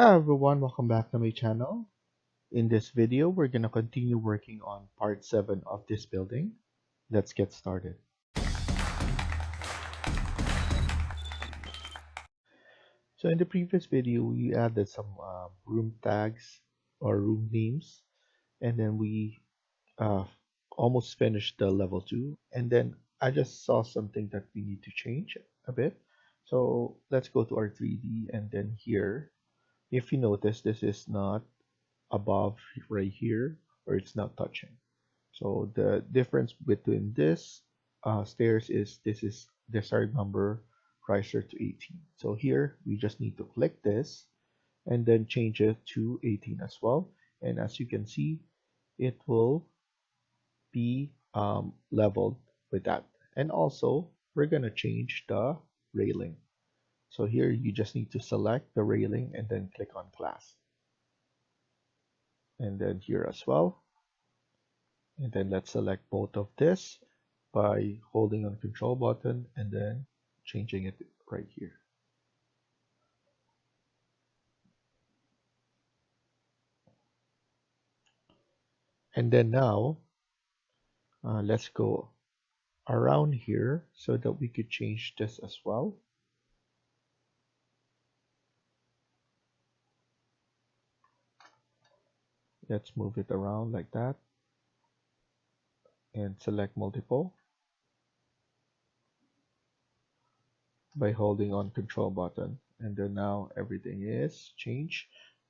Hi everyone, welcome back to my channel. In this video, we're going to continue working on part 7 of this building. Let's get started. So in the previous video, we added some room tags or room names, and then we uh, almost finished the level 2, and then I just saw something that we need to change a bit. So let's go to our 3D, and then here, if you notice, this is not above right here, or it's not touching. So the difference between this stairs is this is desired number riser to 18. So here we just need to click this and then change it to 18 as well. And as you can see, it will be leveled with that. And also we're gonna change the railing. So here you just need to select the railing and then click on class. And then here as well, and then let's select both of this by holding on control button and then changing it right here. And then now let's go around here so that we could change this as well. Let's move it around like that and select multiple by holding on control button. And then now everything is changed.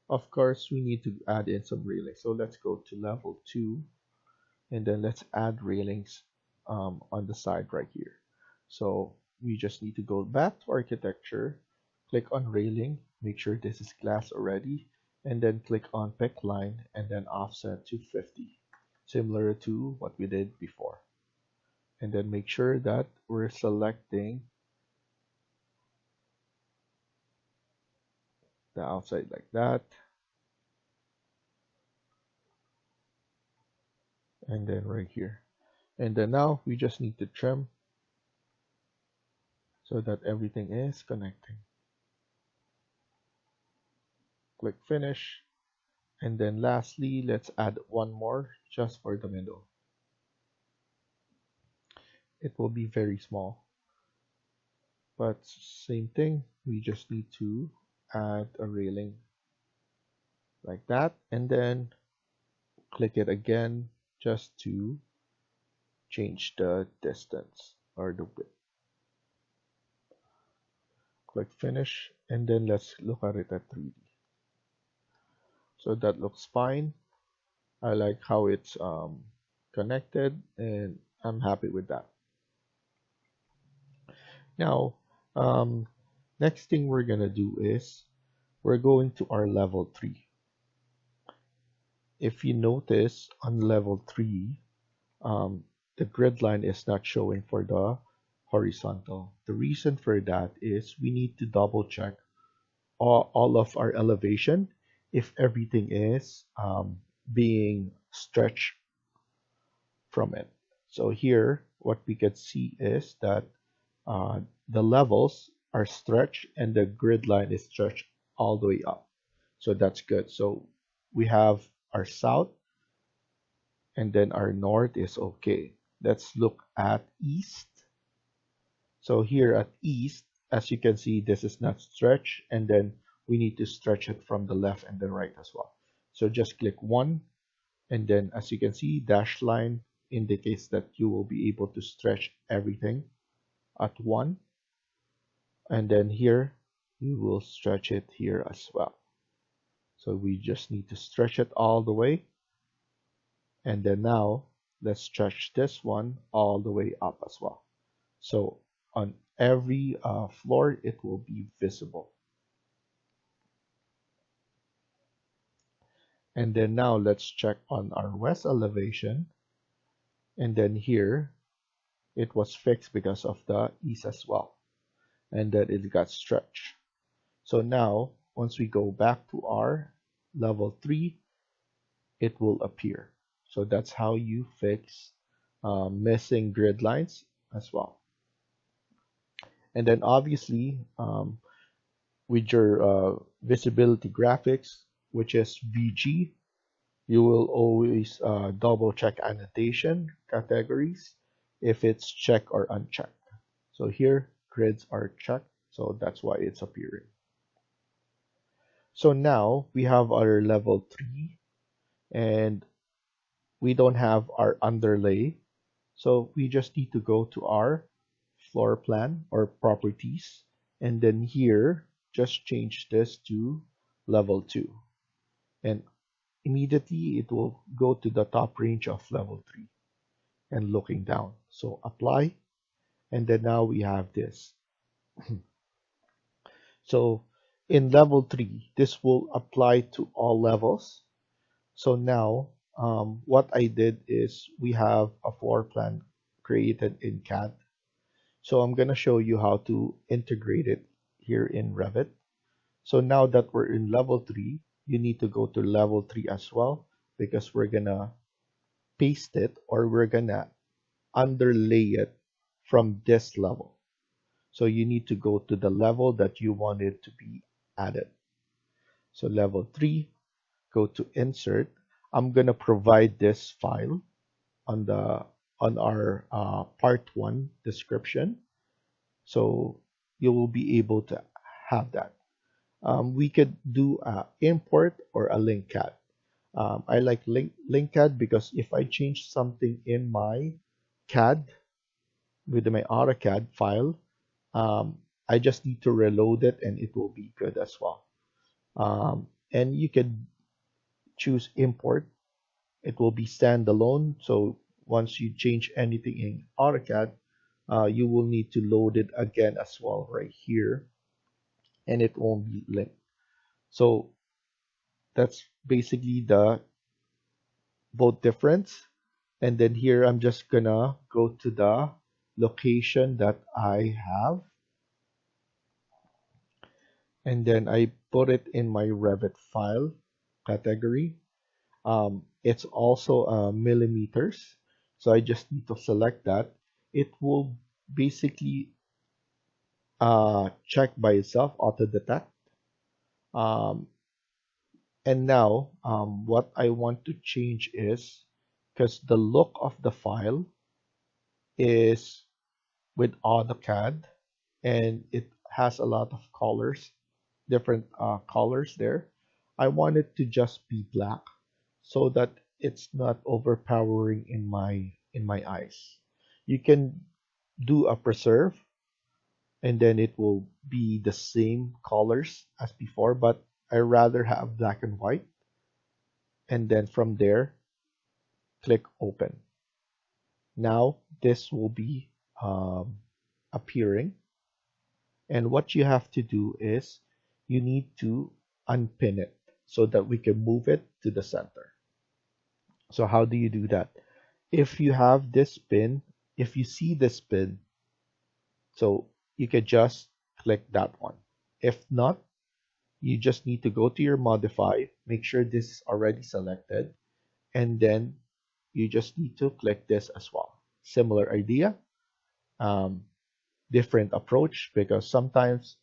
Of course, we need to add in some railings. So let's go to level 2 and then let's add railings on the side right here. So we just need to go back to architecture, click on railing, make sure this is glass already, and then click on pick line and then offset to 50, similar to what we did before. And then make sure that we're selecting the outside like that. And then right here. And then now we just need to trim so that everything is connecting. Click finish. And then lastly, let's add one more just for the middle. It will be very small. But same thing, we just need to add a railing like that and then click it again just to change the distance or the width. Click finish and then let's look at it at 3D. So that looks fine. I like how it's connected and I'm happy with that. Now, next thing we're gonna do is we're going to our level 3. If you notice on level 3, the grid line is not showing for the horizontal. The reason for that is we need to double check all of our elevation if everything is being stretched from it. So here, what we can see is that the levels are stretched and the grid line is stretched all the way up. So that's good. So we have our south and then our north is okay. Let's look at east. So here at east, as you can see, this is not stretched, and then we need to stretch it from the left and the right as well. So just click 1, and then as you can see, dashed line indicates that you will be able to stretch everything at 1. And then here, you will stretch it here as well. So we just need to stretch it all the way. And then now, let's stretch this one all the way up as well. So on every floor, it will be visible. And then now let's check on our west elevation. And then here, it was fixed because of the east as well. And then it got stretched. So now, once we go back to our level 3, it will appear. So that's how you fix missing grid lines as well. And then obviously, with your visibility graphics, which is VG, you will always double check annotation categories if it's checked or unchecked. So here, grids are checked, so that's why it's appearing. So now we have our level 3, and we don't have our underlay. So we just need to go to our floor plan or properties, and then here, just change this to level 2. And immediately it will go to the top range of level 3 and looking down. So apply, and then now we have this. So in level 3, this will apply to all levels. So now what I did is we have a floor plan created in CAD. So I'm going to show you how to integrate it here in Revit. So now that we're in level 3, you need to go to level 3 as well, because we're going to paste it, or we're going to underlay it from this level. So you need to go to the level that you want it to be added. So level 3, go to insert. I'm going to provide this file on our part 1 description. So you will be able to have that. We could do import or a link CAD. I like link CAD because if I change something in my CAD with my AutoCAD file, I just need to reload it and it will be good as well. And you can choose import. It will be standalone. So once you change anything in AutoCAD, you will need to load it again as well right here, and it won't be linked. So that's basically the both difference. And then here I'm just gonna go to the location that I have, and then I put it in my Revit file category. It's also millimeters, so I just need to select that. It will basically check by itself, auto detect. Um, and now what I want to change is, because the look of the file is with AutoCAD, and it has a lot of colors, different colors there. I want it to just be black so that it's not overpowering in my eyes. You can do a preserve, and then it will be the same colors as before, but I rather have black and white. And then from there, click open. Now this will be appearing, and what you have to do is you need to unpin it so that we can move it to the center. So how do you do that? If you have this pin, if you see this pin, so you can just click that one. If not, you just need to go to your modify, make sure this is already selected, and then you just need to click this as well. Similar idea, um, different approach, because sometimes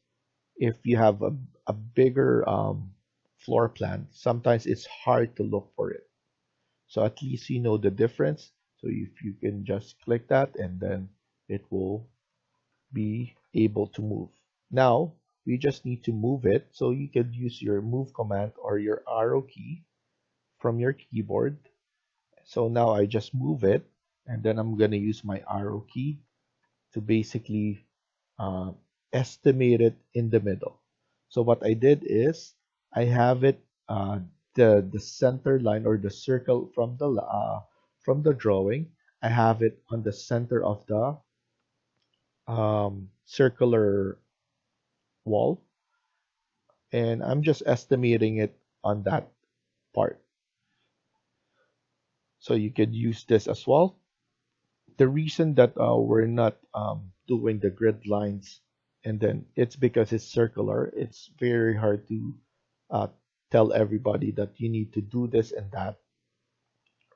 if you have a bigger floor plan, sometimes it's hard to look for it. So at least you know the difference. So if you can just click that, and then it will be able to move. Now we just need to move it. So you can use your move command or your arrow key from your keyboard. So now I just move it, and then I'm going to use my arrow key to basically uh, estimate it in the middle. So what I did is I have it the center line or the circle from the drawing. I have it on the center of the circular wall, and I'm just estimating it on that part. So you could use this as well. The reason that we're not doing the grid lines, and then it's because it's circular. It's very hard to uh, tell everybody that you need to do this and that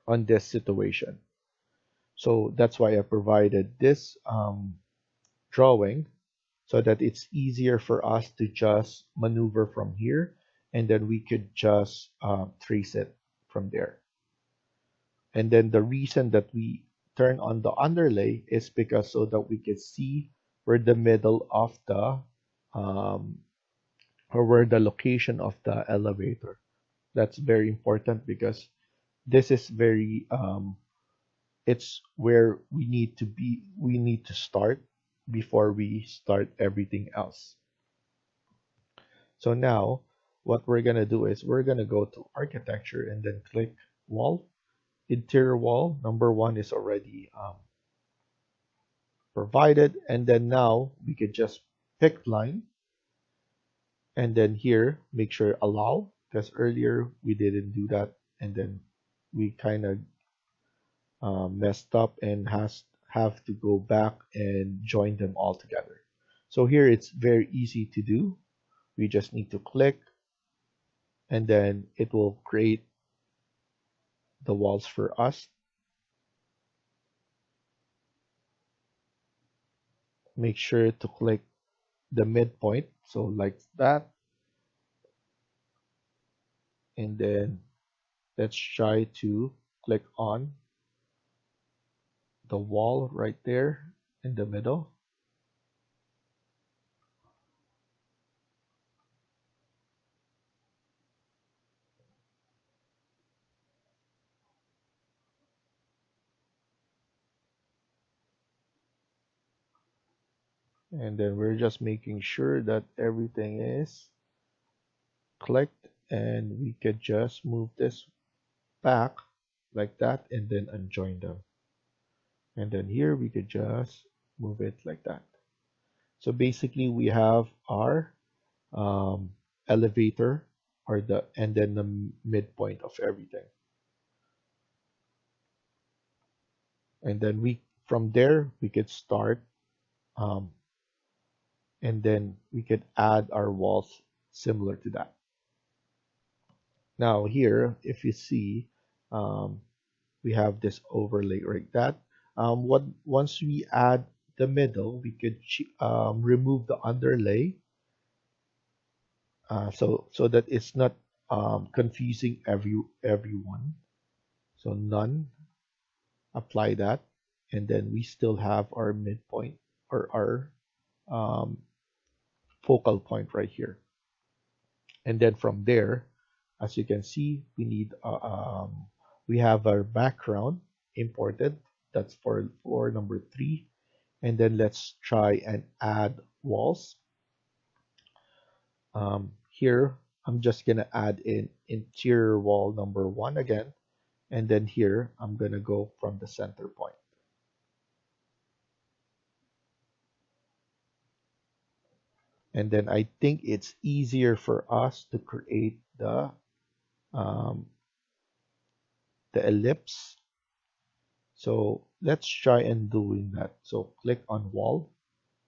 on this situation. So that's why I provided this drawing so that it's easier for us to just maneuver from here, and then we could just trace it from there. And then the reason that we turn on the underlay is because so that we can see where the middle of the um, or where the location of the elevator. That's very important because this is very it's where we need to start before we start everything else. So now what we're gonna do is we're gonna go to architecture and then click wall. Interior wall number one is already provided, and then now we can just pick line, and then here make sure allow, because earlier we didn't do that, and then we kind of messed up and have to go back and join them all together. So here it's very easy to do. We just need to click, and then it will create the walls for us. Make sure to click the midpoint, so like that, and then let's try to click on the wall right there in the middle. And then we're just making sure that everything is clicked, and we could just move this back like that and then unjoin them. And then here we could just move it like that. So basically we have our elevator or the and then the midpoint of everything. And then we from there we could start um, and then we could add our walls similar to that. Now here, if you see, um, we have this overlay like that. What once we add the middle, we could remove the underlay, so that it's not confusing everyone. So none, apply that, and then we still have our midpoint or our um, focal point right here. And then from there, as you can see, we have our background imported. That's for number 3. And then let's try and add walls. Here, I'm just gonna add in interior wall number 1 again. And then here, I'm gonna go from the center point. And then I think it's easier for us to create um, the ellipse. So let's try and doing that. So click on wall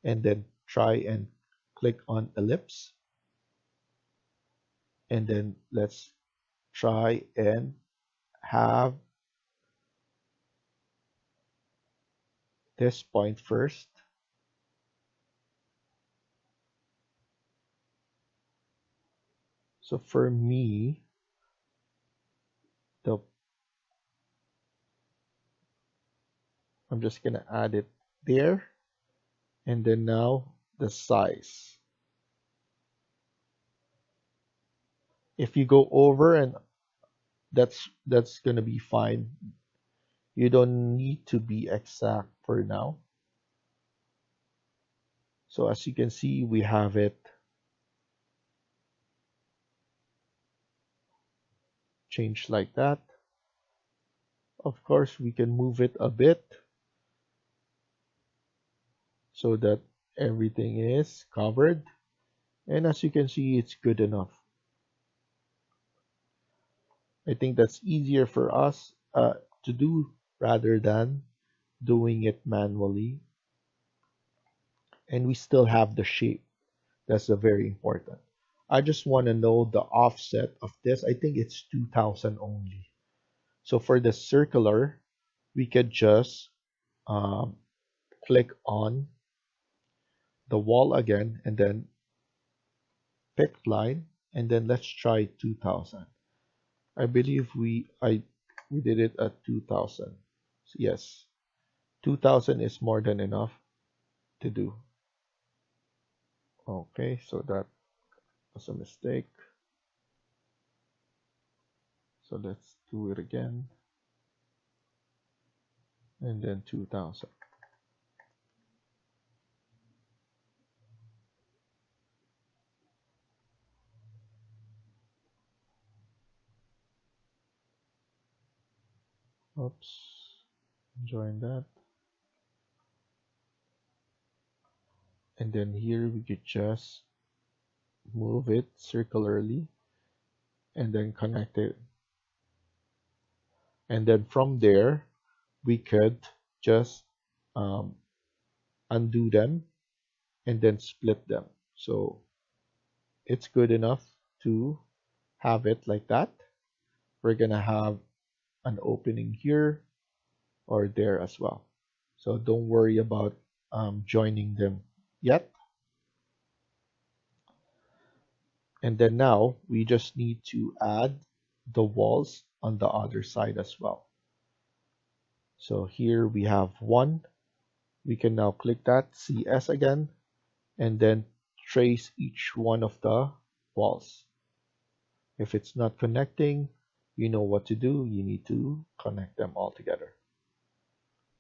and then try and click on ellipse. And then let's try and have this point first. So for me, the I'm just gonna add it there, and then now the size. If you go over, and that's gonna be fine. You don't need to be exact for now. So as you can see, we have it changed like that. Of course, we can move it a bit so that everything is covered. And as you can see, it's good enough. I think that's easier for us to do rather than doing it manually. And we still have the shape. That's a very important. I just want to know the offset of this. I think it's 2000 only. So for the circular, we could just um, click on the wall again, and then pick line, and then let's try 2000. I believe we did it at 2000. Yes, 2000 is more than enough to do. Okay, so that was a mistake. So let's do it again. And then 2000. Oops, join that. And then here we could just move it circularly and then connect it. And then from there, we could just um, undo them and then split them. So it's good enough to have it like that. We're gonna have an opening here or there as well. So don't worry about joining them yet. And then now we just need to add the walls on the other side as well. So here we have one. We can now click that CS again and then trace each one of the walls. If it's not connecting, you know what to do. You need to connect them all together.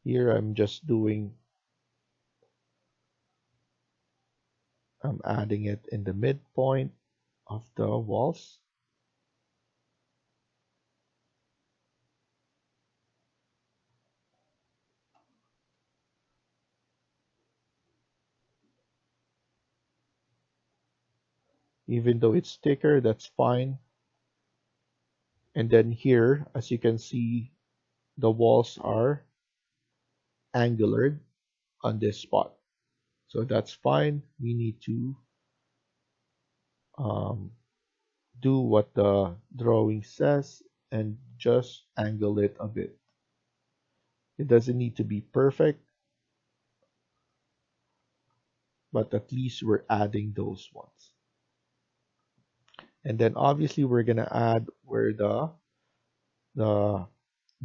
Here I'm just doing, I'm adding it in the midpoint of the walls. Even though it's thicker, that's fine. And then here, as you can see, the walls are angular on this spot. So that's fine. We need to um, do what the drawing says and just angle it a bit. It doesn't need to be perfect, but at least we're adding those ones. And then obviously we're gonna add where the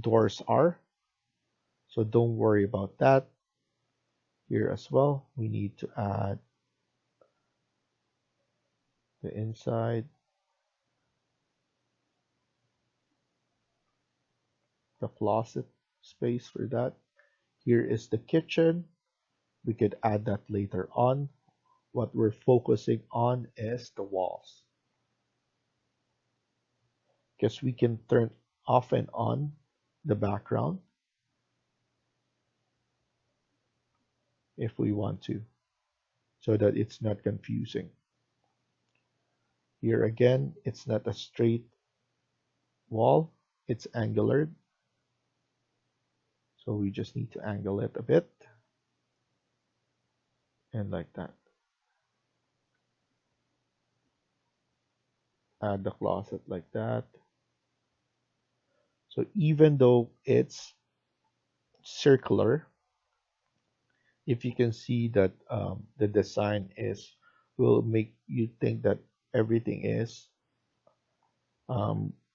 doors are. So don't worry about that. Here as well, we need to add the inside, the closet space for that. Here is the kitchen. We could add that later on. What we're focusing on is the walls, because we can turn off and on the background if we want to, so that it's not confusing. Here again, it's not a straight wall, it's angular. So we just need to angle it a bit, and like that. Add the closet like that. So even though it's circular, if you can see that the design will make you think that everything is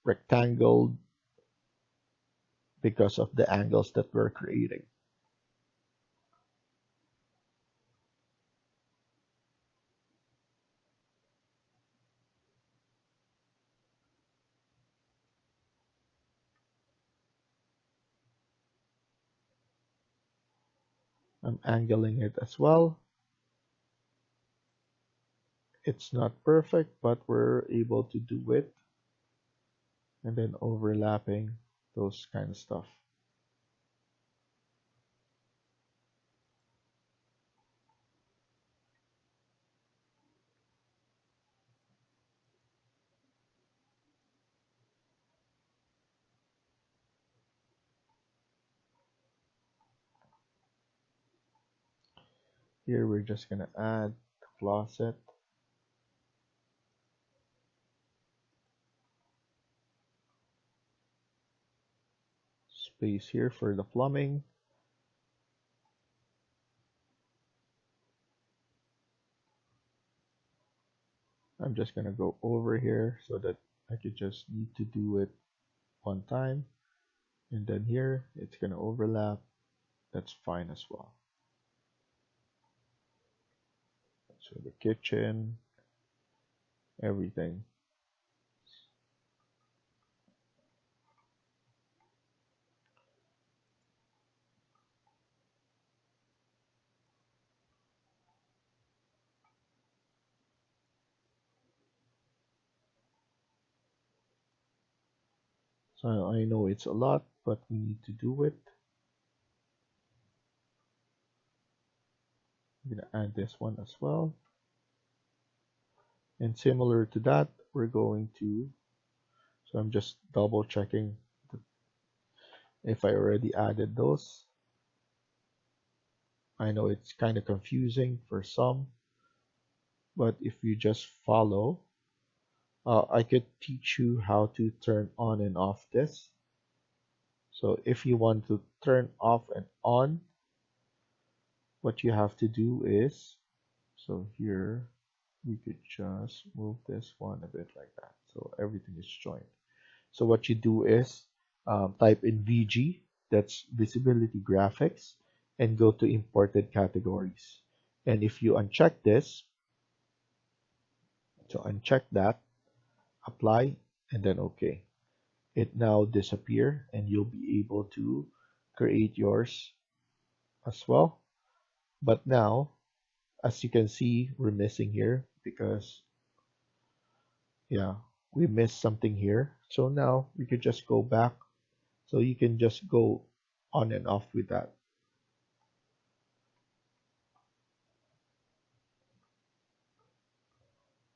rectangle because of the angles that we're creating. I'm angling it as well. It's not perfect, but we're able to do it. And then overlapping those kind of stuff. Here we're just gonna add the closet. Space here for the plumbing. I'm just gonna go over here so that I could just need to do it one time, and then here it's gonna overlap. That's fine as well. So the kitchen, everything. So I know it's a lot, but we need to do it. I'm gonna add this one as well. And similar to that, we're going to, so I'm just double checking if I already added those. I know it's kind of confusing for some, but if you just follow, I could teach you how to turn on and off this. So if you want to turn off and on, what you have to do is, so here we could just move this one a bit like that. So everything is joined. So what you do is type in VG, that's visibility graphics, and go to imported categories. And if you uncheck this, so uncheck that, apply, and then OK. It now disappear and you'll be able to create yours as well. But now, as you can see, we're missing here because, yeah, we missed something here. So now we could just go back. So you can just go on and off with that.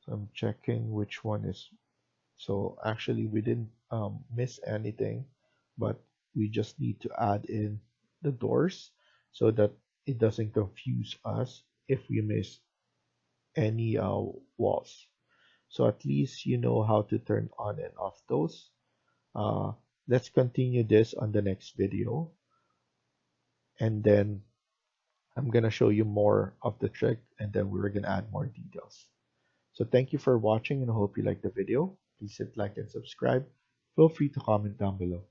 So I'm checking which one is. So actually we didn't miss anything, but we just need to add in the doors so that it doesn't confuse us if we miss any walls. So at least you know how to turn on and off those. Uh, let's continue this on the next video, and then I'm gonna show you more of the trick, and then we're gonna add more details. So thank you for watching, and I hope you liked the video. Please hit like and subscribe. Feel free to comment down below.